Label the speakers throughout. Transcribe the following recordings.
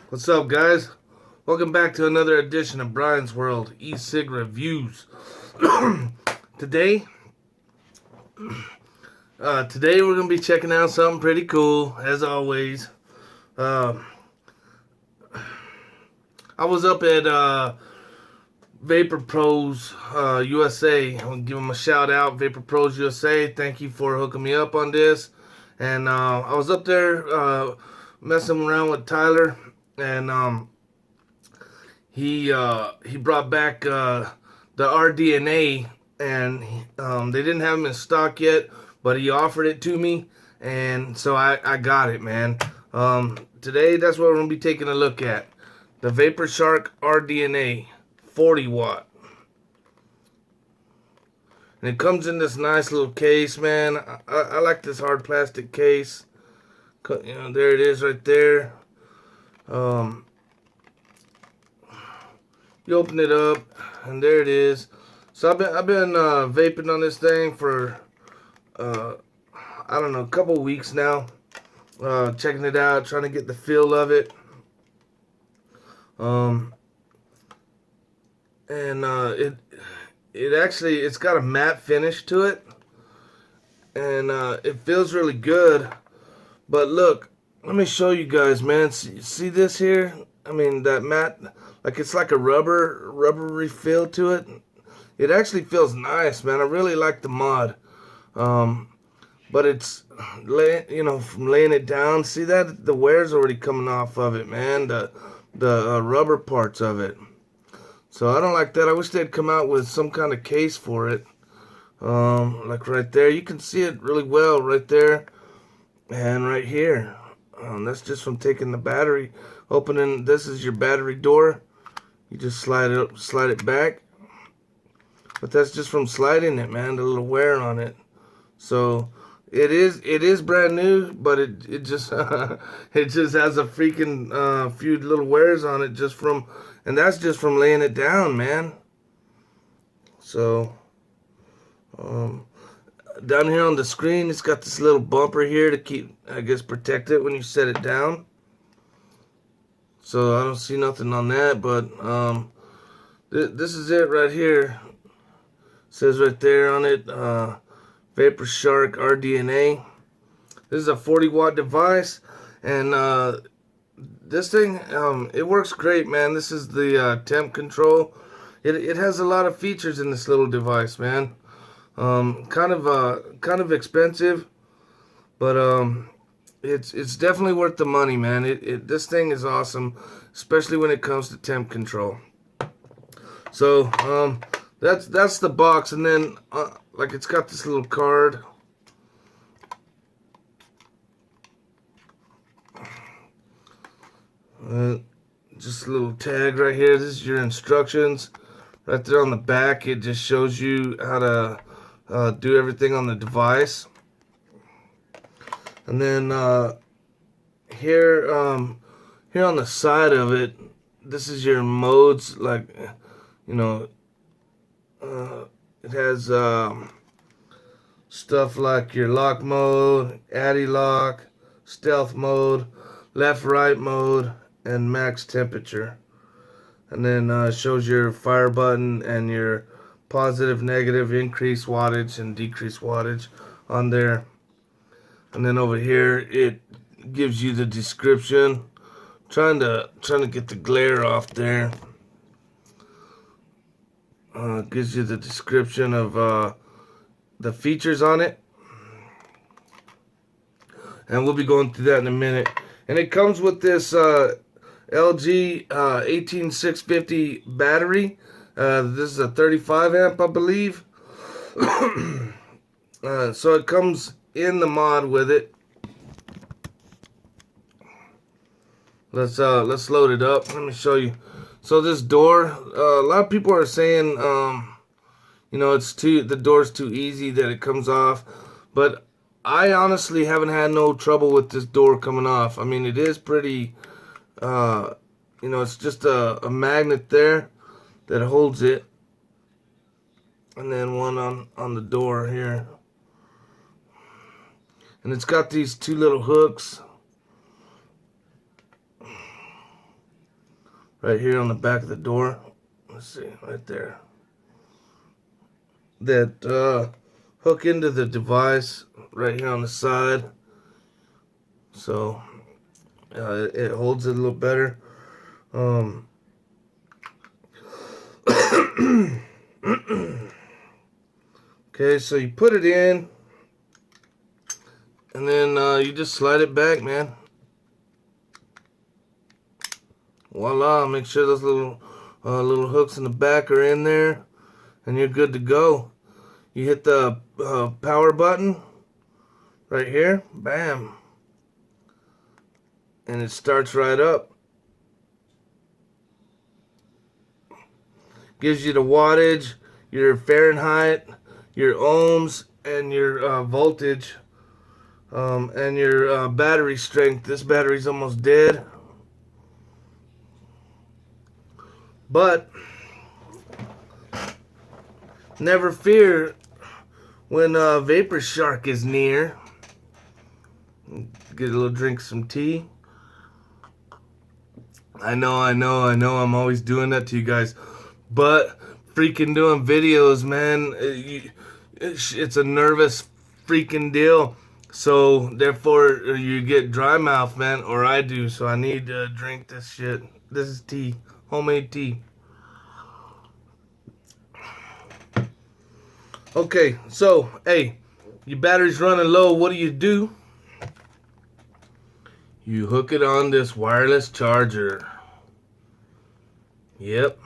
Speaker 1: What's up, guys? Welcome back to another edition of Brian's World e-cig reviews. today, today we're gonna be checking out something pretty cool, as always. Uh, I was up at Vapor Pros USA. I'll give them a shout out, Vapor Pros USA. Thank you for hooking me up on this. And I was up there messing around with Tyler, and he brought back the Rdna, and they didn't have them in stock yet, but he offered it to me, and so I got it, man. Today, that's what we're gonna be taking a look at: the Vaporshark Rdna 40W. And it comes in this nice little case, man. I like this hard plastic case. You know, there it is right there. You open it up, and there it is. So I've been vaping on this thing for I don't know, a couple weeks now. Checking it out, trying to get the feel of it. It's got a matte finish to it, and it feels really good. But look, let me show you guys, man. See this here? I mean, that matte, like it's like a rubbery feel to it. It actually feels nice, man. I really like the mod. But it's, from laying it down. See that? The wear's already coming off of it, man. The rubber parts of it. So I don't like that. I wish they'd come out with some kind of case for it. Like right there. You can see it really well right there. And right here. That's just from taking the battery. Opening, this is your battery door. You just slide it back. But that's just from sliding it, man. The little wear on it. So it is brand new, but it just it just has a freaking few little wears on it and that's just from laying it down, man. So down here on the screen, it's got this little bumper here to keep, I guess, protect it when you set it down. So I don't see nothing on that, but this is it right here. It says right there on it, Vaporshark Rdna. This is a 40-watt device, and this thing, it works great, man. This is the temp control. It has a lot of features in this little device, man. Kind of expensive, but it's definitely worth the money, man. This thing is awesome, especially when it comes to temp control. So that's the box, and then like it's got this little card. Just a little tag right here. This is your instructions. Right there on the back, it just shows you how to do everything on the device. And then here on the side of it, this is your modes. Like, it has stuff like your lock mode, anti-lock, stealth mode, left-right mode, and max temperature. And then shows your fire button and your positive, negative, increase wattage and decrease wattage on there. And then over here it gives you the description. Trying to get the glare off there. Gives you the description of the features on it, and we'll be going through that in a minute. And it comes with this LG 18650 battery. This is a 35 amp, I believe. So it comes in the mod with it. Let's load it up. Let me show you. So this door, a lot of people are saying, the door's too easy, that it comes off. But I honestly haven't had no trouble with this door coming off. I mean, it is pretty, it's just a magnet there that holds it. And then one on the door here. And it's got these two little hooks. right here on the back of the door. Let's see, right there. That hook into the device right here on the side. So it holds it a little better. Okay, so you put it in, and then you just slide it back, man. Voila! Make sure those little hooks in the back are in there, and you're good to go. You hit the power button right here, bam, and it starts right up. Gives you the wattage, your Fahrenheit, your ohms, and your voltage, and your battery strength. This battery's almost dead, but never fear when Vaporshark is near. Get a little drink, some tea. I know, I'm always doing that to you guys, but freaking doing videos, man, it's a nervous freaking deal. So therefore you get dry mouth, man, or I do. So I need to drink this shit. This is tea, homemade tea. Okay, so hey, your battery's running low. What do? You hook it on this wireless charger. Yep.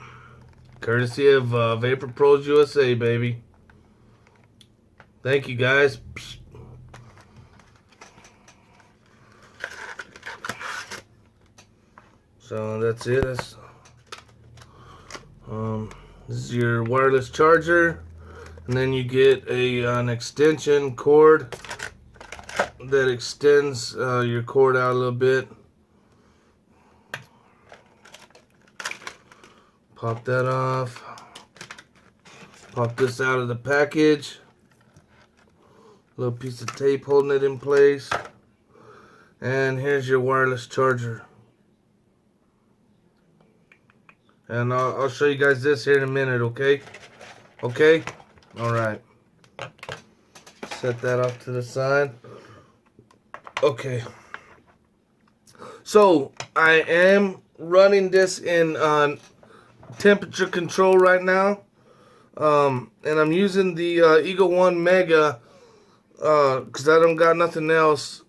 Speaker 1: Courtesy of Vapor Pros USA, baby. Thank you, guys. So that's it. This is your wireless charger. And then you get an extension cord that extends your cord out a little bit. Pop that off. Pop this out of the package. Little piece of tape holding it in place. And here's your wireless charger. And I'll show you guys this here in a minute, okay? Okay? Alright. Set that off to the side. Okay. So, I am running this in temperature control right now. And I'm using the Eagle 1 Mega because I don't got nothing else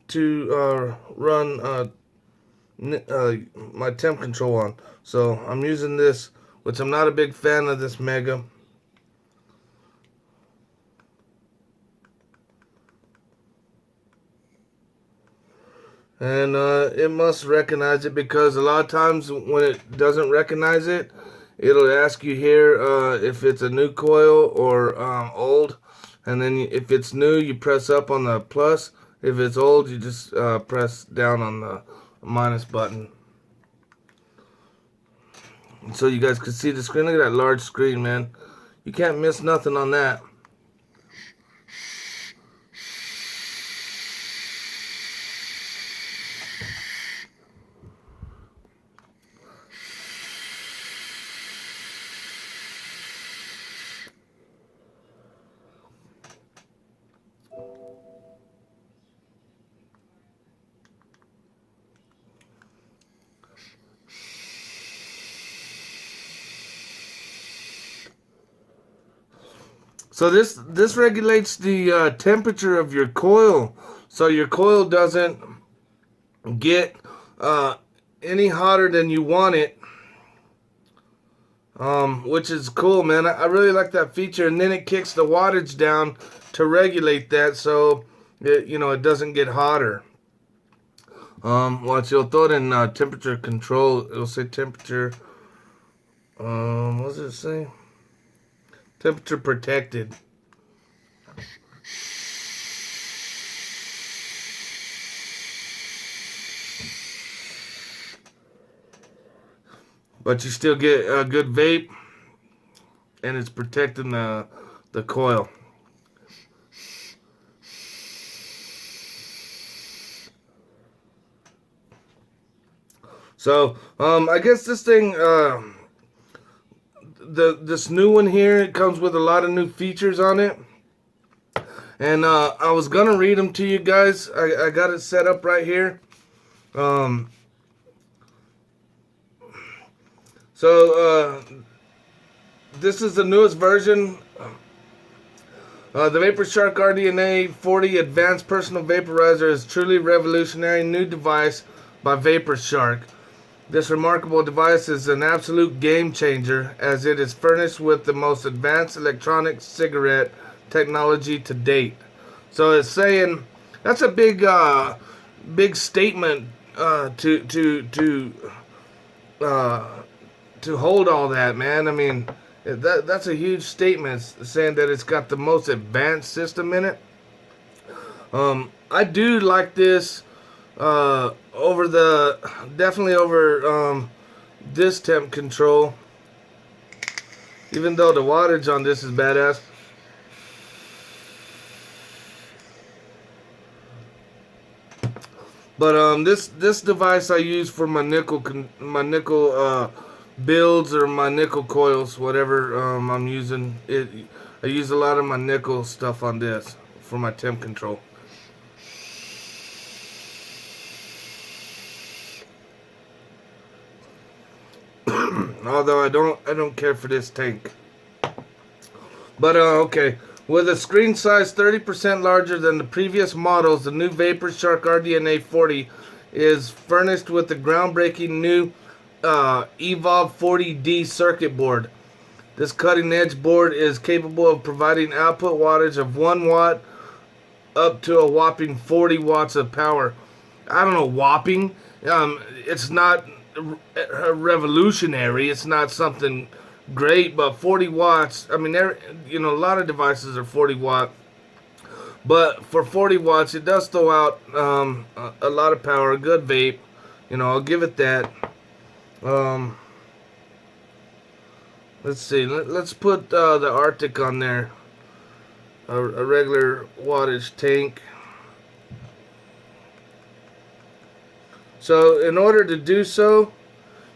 Speaker 1: to run my temp control on. So I'm using this, which I'm not a big fan of this Mega. And it must recognize it, because a lot of times when it doesn't recognize it, it'll ask you here if it's a new coil or old. And then if it's new, you press up on the plus. If it's old, you just press down on the minus button. So you guys can see the screen. Look at that large screen, man. You can't miss nothing on that. So this regulates the temperature of your coil, so your coil doesn't get any hotter than you want it, which is cool, man. I really like that feature. And then it kicks the wattage down to regulate that, so it doesn't get hotter. Once you'll throw it in temperature control, it'll say temperature. What does it say? Temperature protected. But you still get a good vape, and it's protecting the coil. So I guess this thing, this new one here, it comes with a lot of new features on it. And I was gonna read them to you guys. I got it set up right here. So this is the newest version. The Vaporshark Rdna 40 Advanced Personal Vaporizer is truly revolutionary new device by Vaporshark. This remarkable device is an absolute game changer as it is furnished with the most advanced electronic cigarette technology to date. So it's saying that's a big statement to hold all that, man. I mean, that's a huge statement saying that it's got the most advanced system in it. I do like this definitely over this temp control, even though the wattage on this is badass. But this device I use for my nickel builds or my nickel coils, whatever I'm using it. I use a lot of my nickel stuff on this for my temp control. Although I don't care for this tank. But okay. With a screen size 30% larger than the previous models, the new Vaporshark Rdna 40 is furnished with the groundbreaking new Evolve 40D circuit board. This cutting-edge board is capable of providing output wattage of 1 watt up to a whopping 40 watts of power. I don't know, whopping. It's not revolutionary. It's not something great, but 40 watts, I mean, a lot of devices are 40 watt, but for 40 watts it does throw out a lot of power, a good vape. I'll give it that. Let's see, let's put the Arctic on there, a regular wattage tank. So in order to do so,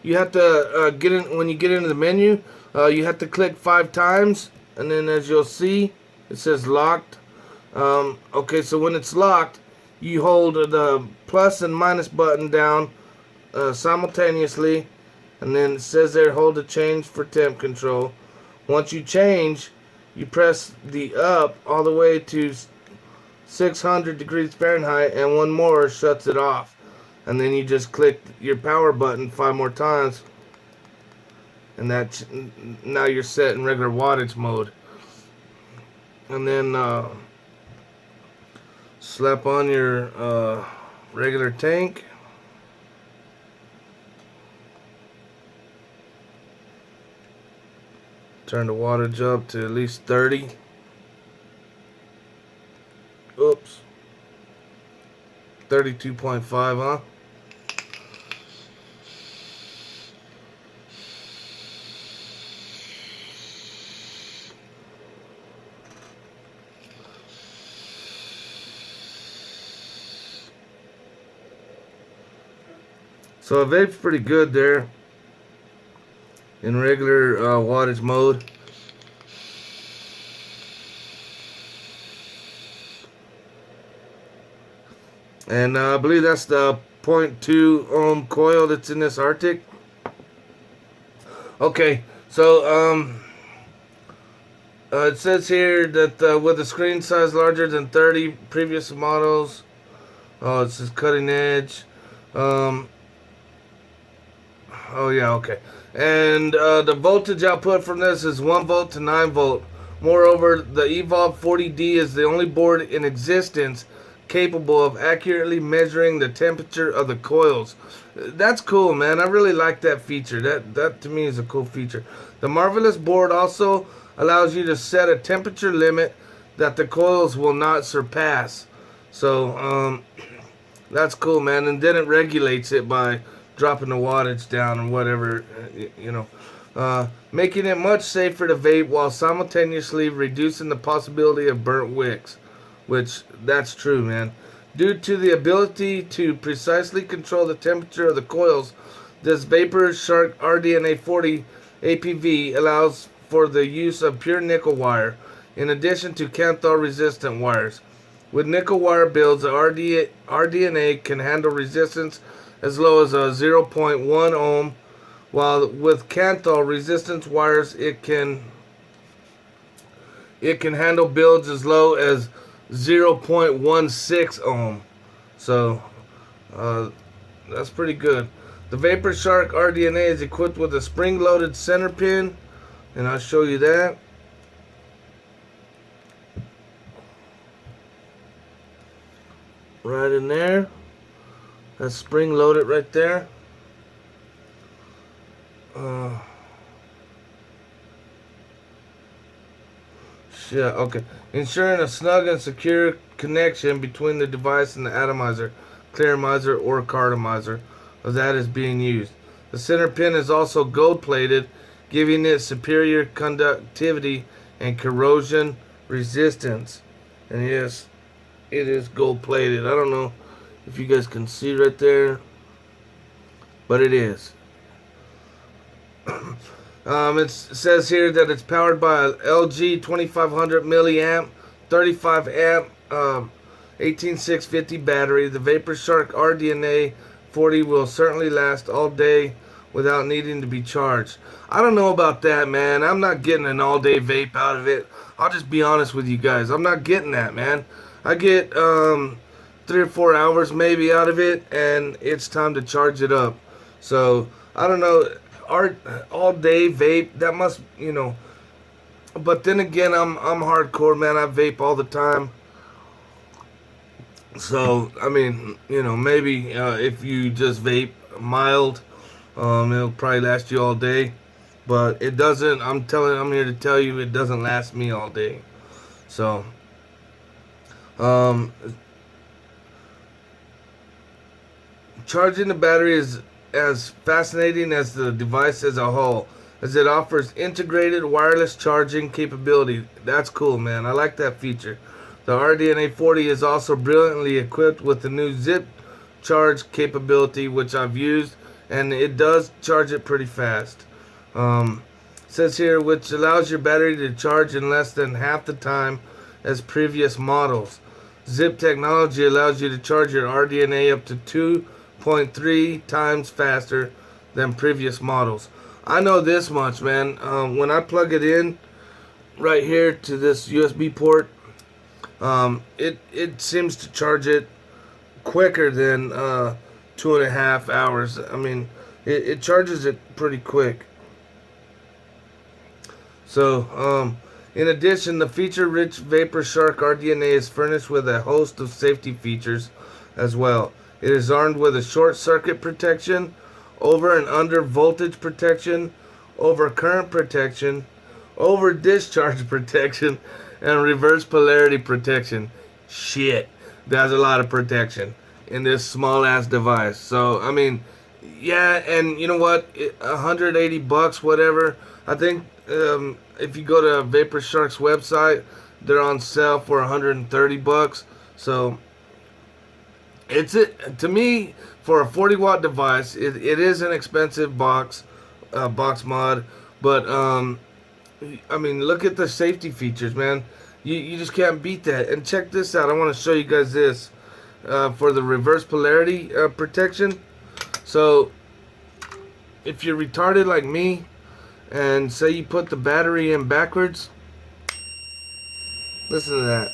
Speaker 1: you have to when you get into the menu, you have to click 5 times, and then as you'll see, it says locked. Okay, so when it's locked, you hold the plus and minus button down simultaneously, and then it says there, hold the change for temp control. Once you change, you press the up all the way to 600 degrees Fahrenheit, and one more shuts it off. And then you just click your power button 5 more times, and now you're set in regular wattage mode. And then slap on your regular tank. Turn the wattage up to at least 30. Oops. 32.5, huh? So vape's pretty good there in regular wattage mode. And I believe that's the 0.2 ohm coil that's in this Arctic. Okay, so it says here that with a screen size larger than 30 previous models, it says cutting edge. Oh yeah, okay. And the voltage output from this is 1 volt to 9 volt. Moreover, the Evolve 40D is the only board in existence capable of accurately measuring the temperature of the coils. That's cool, man. I really like that feature. That to me is a cool feature. The marvelous board also allows you to set a temperature limit that the coils will not surpass. So that's cool, man. And then it regulates it by dropping the wattage down or whatever, making it much safer to vape while simultaneously reducing the possibility of burnt wicks, which that's true, man. Due to the ability to precisely control the temperature of the coils, This Vaporshark Rdna 40 APV allows for the use of pure nickel wire, in addition to cathode-resistant wires. With nickel wire builds, the Rdna can handle resistance as low as a 0.1 ohm, while with cathode resistance wires, it can handle builds as low as 0.16 ohm. So that's pretty good. The Vaporshark Rdna is equipped with a spring-loaded center pin, and I'll show you that. Right in there. That's spring-loaded right there. Okay. Ensuring a snug and secure connection between the device and the atomizer, clearomizer, or cartomizer that is being used. The center pin is also gold-plated, giving it superior conductivity and corrosion resistance. And yes, it is gold-plated. I don't know if you guys can see right there, but it is. It says here that it's powered by a LG 2500 milliamp, 35 amp, 18650 battery. The Vaporshark Rdna 40 will certainly last all day without needing to be charged. I don't know about that, man. I'm not getting an all-day vape out of it. I'll just be honest with you guys. I'm not getting that, man. I get 3 or 4 hours maybe out of it, and it's time to charge it up. So I don't know. All day vape, that must, you know. But then again, I'm hardcore, man. I vape all the time. So I mean, you know, maybe if you just vape mild, it'll probably last you all day. But it doesn't. I'm here to tell you, it doesn't last me all day. So charging the battery is as fascinating as the device as a whole, as it offers integrated wireless charging capability. That's cool, man. I like that feature. The Rdna 40 is also brilliantly equipped with the new zip charge capability, which I've used, and it does charge it pretty fast. It says here, which allows your battery to charge in less than half the time as previous models. Zip technology allows you to charge your Rdna up to 2.3 times faster than previous models. I know this much, man. When I plug it in right here to this USB port, it seems to charge it quicker than 2.5 hours. I mean, it charges it pretty quick. So, in addition, the feature-rich Vaporshark Rdna is furnished with a host of safety features as well. It is armed with a short circuit protection, over and under voltage protection, over current protection, over discharge protection, and reverse polarity protection. Shit, that's a lot of protection in this small ass device. So I mean, yeah, and you know what? $180, whatever. I think if you go to Vaporshark's website, they're on sale for $130. So it's to me, for a 40-watt device, it is an expensive box mod, but I mean, look at the safety features, man. You just can't beat that. And check this out. I want to show you guys this for the reverse polarity protection. So if you're retarded like me, and say you put the battery in backwards, listen to that.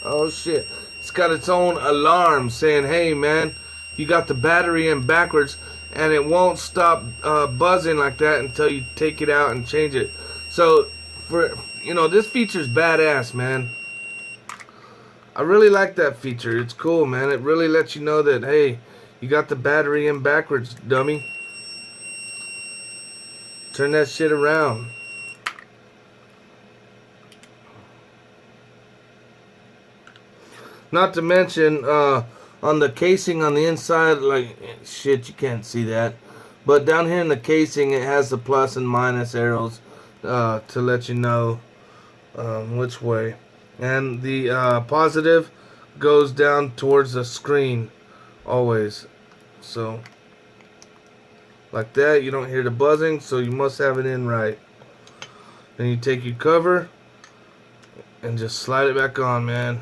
Speaker 1: Oh shit. It's got its own alarm saying, hey man, you got the battery in backwards, and it won't stop buzzing like that until you take it out and change it. So this feature's badass, man. I really like that feature. It's cool, man. It really lets you know that, hey, you got the battery in backwards, dummy. Turn that shit around. Not to mention, on the casing on the inside, like, shit, you can't see that. But down here in the casing, it has the plus and minus arrows to let you know which way. And the positive goes down towards the screen, always. So, like that. You don't hear the buzzing, so you must have it in right. Then you take your cover and just slide it back on, man.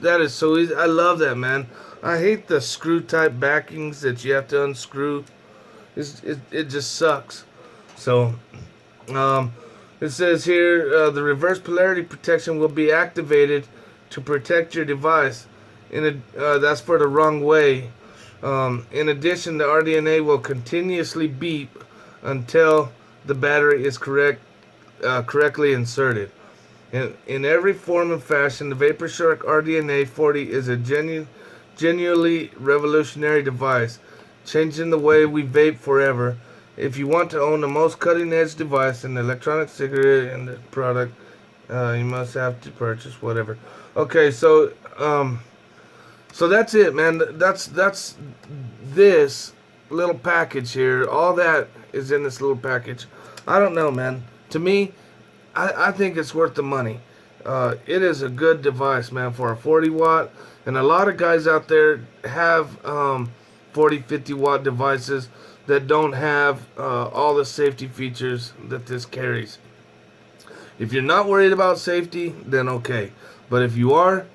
Speaker 1: That is so easy. I love that, man. I hate the screw type backings that you have to unscrew. It just sucks. So it says here the reverse polarity protection will be activated to protect your device. That's for the wrong way. In addition, the RDNA will continuously beep until the battery is correctly inserted. In every form and fashion, the Vaporshark Rdna 40 is a genuinely revolutionary device, changing the way we vape forever. If you want to own the most cutting-edge device in the electronic cigarette and the product, you must have to purchase whatever. Okay, so that's it, man. That's this little package here. All that is in this little package. I don't know, man. To me, I think it's worth the money. It is a good device, man, for a 40 watt. And a lot of guys out there have 40, 50 watt devices that don't have all the safety features that this carries. If you're not worried about safety, then okay. But if you are,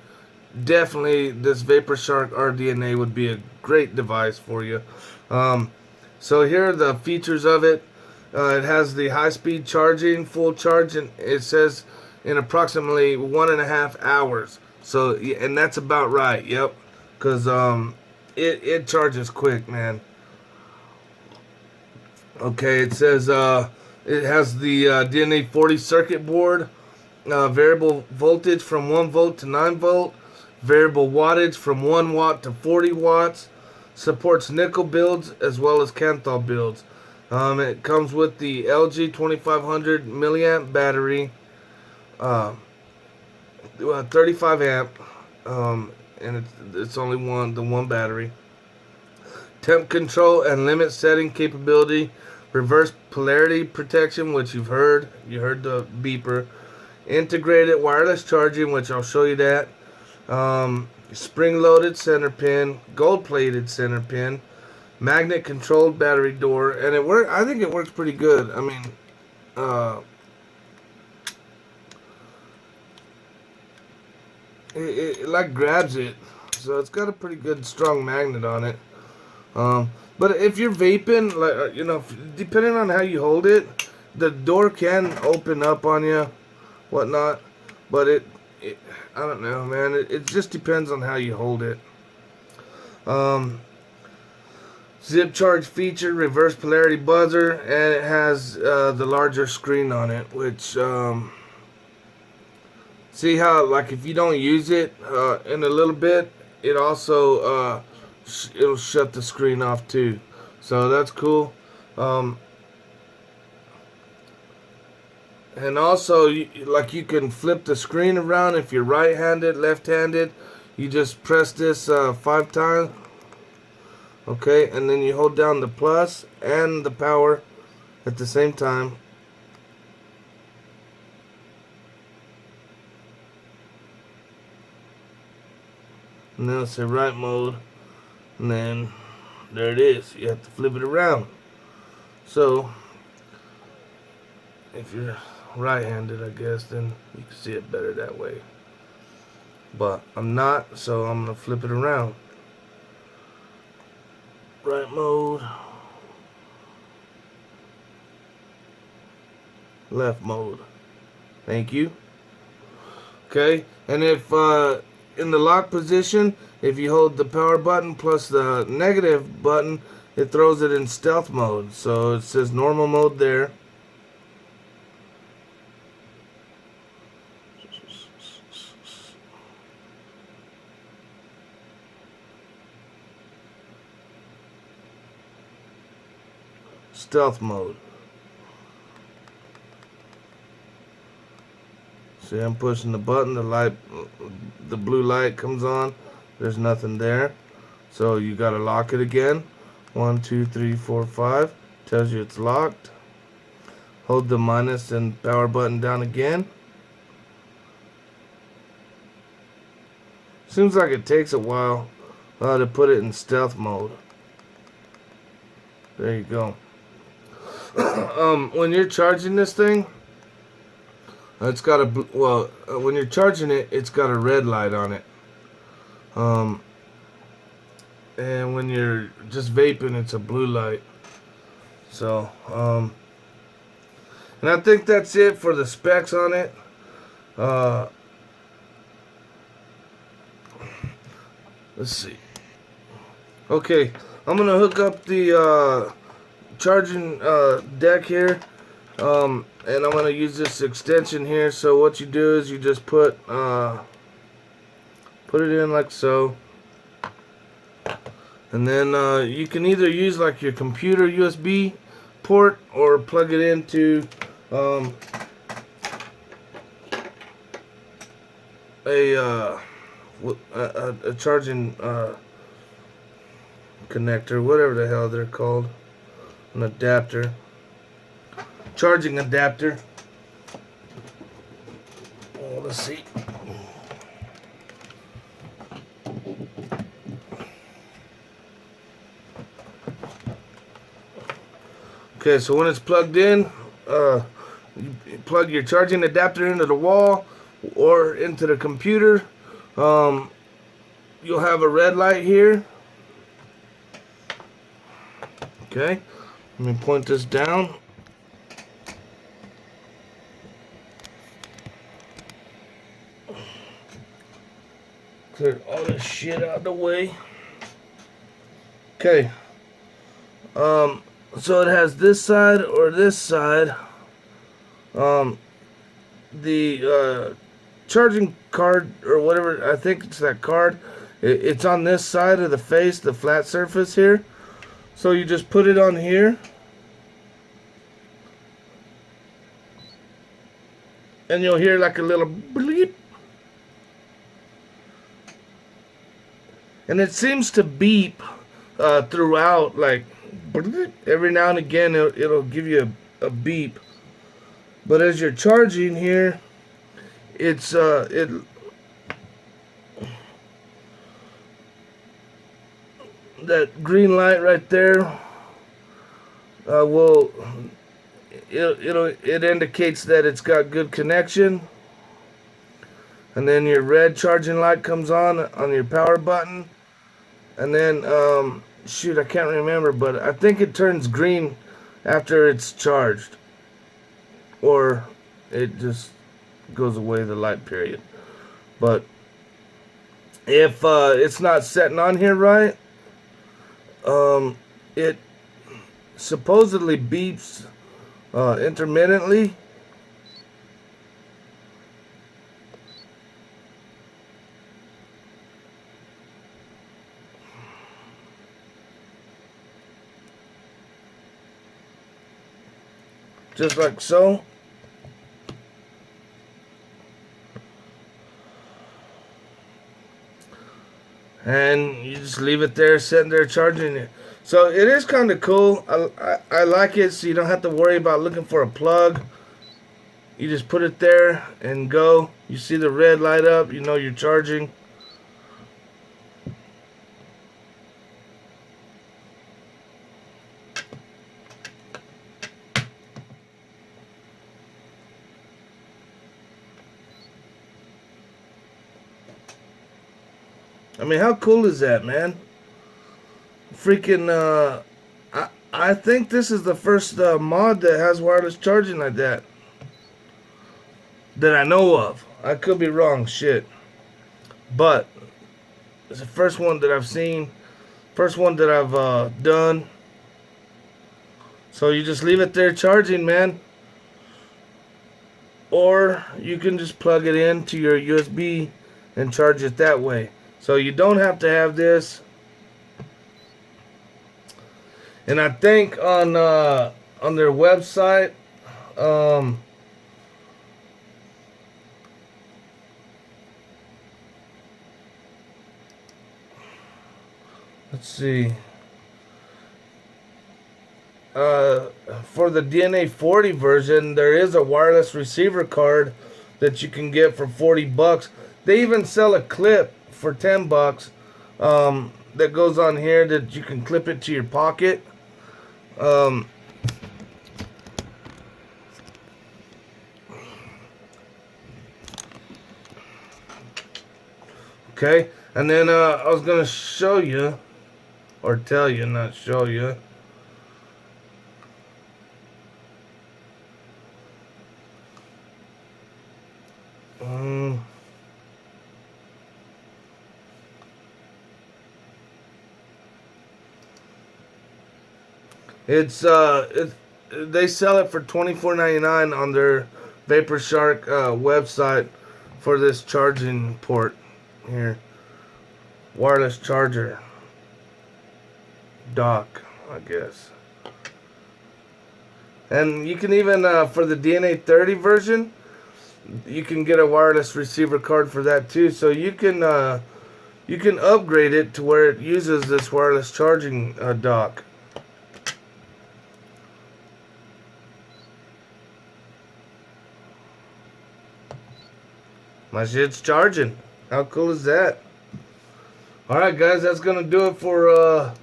Speaker 1: definitely this Vaporshark Rdna would be a great device for you. So here are the features of it. It has the high-speed charging, full charge, and it says in approximately 1.5 hours. So, and that's about right. Yep, because it charges quick, man. Okay, it says it has the Rdna 40 circuit board, variable voltage from 1 volt to 9 volt, variable wattage from 1 watt to 40 watts, supports nickel builds as well as Kanthal builds. It comes with the LG 2500 milliamp battery, 35 amp, and it's only the one battery. Temp control and limit setting capability, reverse polarity protection, which you heard the beeper, integrated wireless charging, which I'll show you that, spring-loaded center pin, gold-plated center pin, magnet-controlled battery door, and I think it works pretty good. I mean, it like grabs it, so it's got a pretty good strong magnet on it. But if you're vaping, like depending on how you hold it, the door can open up on you, whatnot. But I don't know, man. It just depends on how you hold it. Zip charge feature, reverse polarity buzzer, and it has the larger screen on it, which see how, like, if you don't use it in a little bit, it also it'll shut the screen off too, so that's cool. And also, you can flip the screen around if you're right-handed, left-handed. You just press this 5 times. Okay, and then you hold down the plus and the power at the same time. And then it'll say right mode. And then there it is. You have to flip it around. So if you're right-handed, I guess, then you can see it better that way. But I'm not, so I'm going to flip it around. Right mode, left mode. Thank you. Okay, and if in the lock position, if you hold the power button plus the negative button, it throws it in stealth mode. So it says normal mode there. Stealth mode. See, I'm pushing the button, the blue light comes on. There's nothing there. So you gotta lock it again. 1, 2, 3, 4, 5. Tells you it's locked. Hold the minus and power button down again. Seems like it takes a while to put it in stealth mode. There you go. When you're charging this thing, it's got a when you're charging it, it's got a red light on it. And when you're just vaping, it's a blue light. So, and I think that's it for the specs on it. Let's see. Okay, I'm gonna hook up the charging deck here, and I'm gonna use this extension here. So what you do is you just put it in like so, and then you can either use like your computer USB port or plug it into a charging connector, whatever the hell they're called, an adapter, charging adapter. Oh, let's see. Okay, so when it's plugged in, you plug your charging adapter into the wall or into the computer. You'll have a red light here. Okay, let me point this down. Clear all this shit out of the way. Okay. So it has this side or this side. The charging card or whatever, I think it's that card. It's on this side of the face, the flat surface here. So you just put it on here. And you'll hear like a little bleep. And it seems to beep throughout, like every now and again it'll give you a beep. But as you're charging here, it's that green light right there it indicates that it's got good connection. And then your red charging light comes on your power button. And then shoot, I can't remember, but I think it turns green after it's charged, or it just goes away, the light period. But if it's not setting on here right, it supposedly beeps intermittently. Just like so. And you just leave it there, sitting there charging it. So it is kind of cool. I like it, so you don't have to worry about looking for a plug. You just put it there and go. You see the red light up, you know you're charging. I mean, how cool is that, man? Freaking, I think this is the first mod that has wireless charging like that I know of. I could be wrong, shit. But it's the first one that I've seen, first one that I've done. So you just leave it there charging, man. Or you can just plug it into your USB and charge it that way. So you don't have to have this. And I think on their website, let's see. For the Rdna 40 version, there is a wireless receiver card that you can get for $40. They even sell a clip for $10 that goes on here that you can clip it to your pocket. Okay, and then I was gonna show you, or tell you, not show you. They sell it for $24.99 on their Vaporshark website for this charging port here, wireless charger dock, I guess. And you can even for the Rdna 40 version, you can get a wireless receiver card for that too. So you can upgrade it to where it uses this wireless charging dock. My shit's charging. How cool is that? Alright guys, that's gonna do it for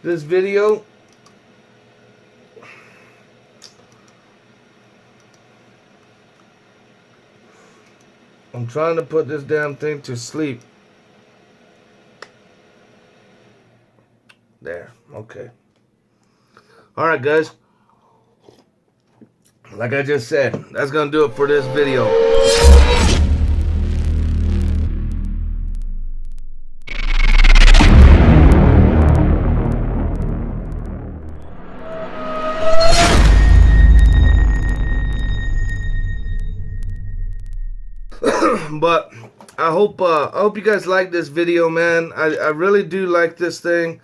Speaker 1: this video. I'm trying to put this damn thing to sleep. There, okay. Alright guys, like I just said, that's gonna do it for this video. But I hope you guys like this video, man. I really do like this thing.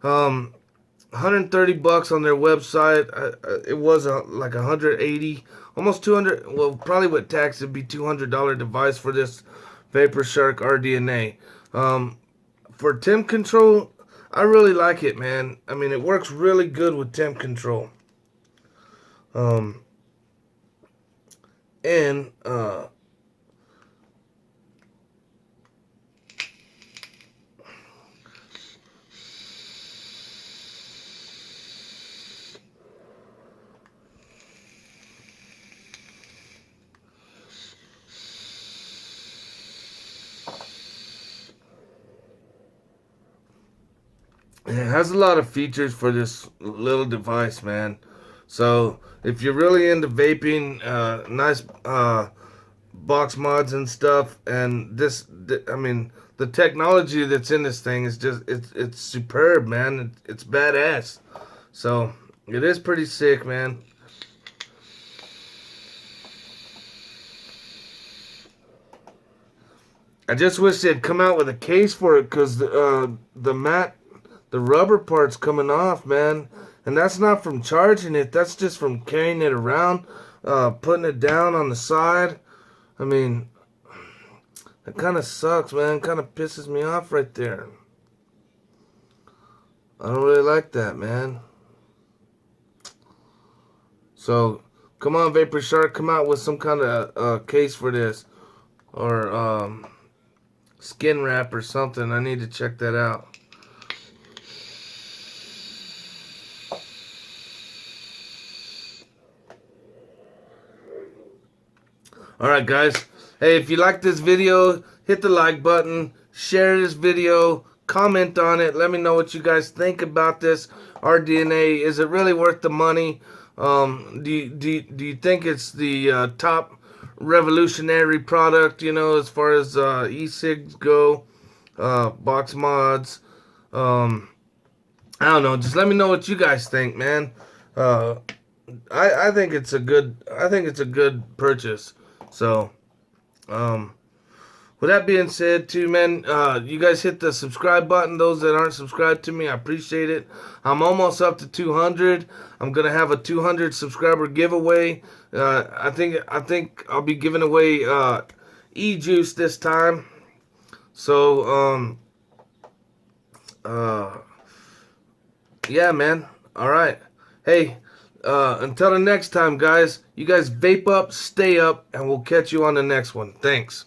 Speaker 1: 130 bucks on their website. It was like 180, almost 200. Well, probably with tax it'd be $200 device for this Vaporshark Rdna. For temp control, I really like it, man. I mean, it works really good with temp control. It has a lot of features for this little device, man. So if you're really into vaping, nice box mods and stuff, and I mean, the technology that's in this thing is just it's superb, man. It's badass. So it is pretty sick, man. I just wish they'd come out with a case for it, because the rubber part's coming off, man. And that's not from charging it. That's just from carrying it around, putting it down on the side. I mean, it kind of sucks, man. Kind of pisses me off right there. I don't really like that, man. So, come on, Vaporshark. Come out with some kind of case for this. Or skin wrap or something. I need to check that out. Alright guys, hey, if you like this video, hit the like button, share this video, comment on it, let me know what you guys think about this Rdna. Is it really worth the money? Do you think it's the top revolutionary product, you know, as far as e-cigs go, box mods? I don't know, just let me know what you guys think, man. I think it's a good purchase. So, with that being said, too, man, you guys hit the subscribe button. Those that aren't subscribed to me, I appreciate it. I'm almost up to 200. I'm gonna have a 200 subscriber giveaway. I think I'll be giving away e-juice this time. So, yeah, man. All right. Hey. Until the next time, guys, you guys vape up, stay up, and we'll catch you on the next one. Thanks.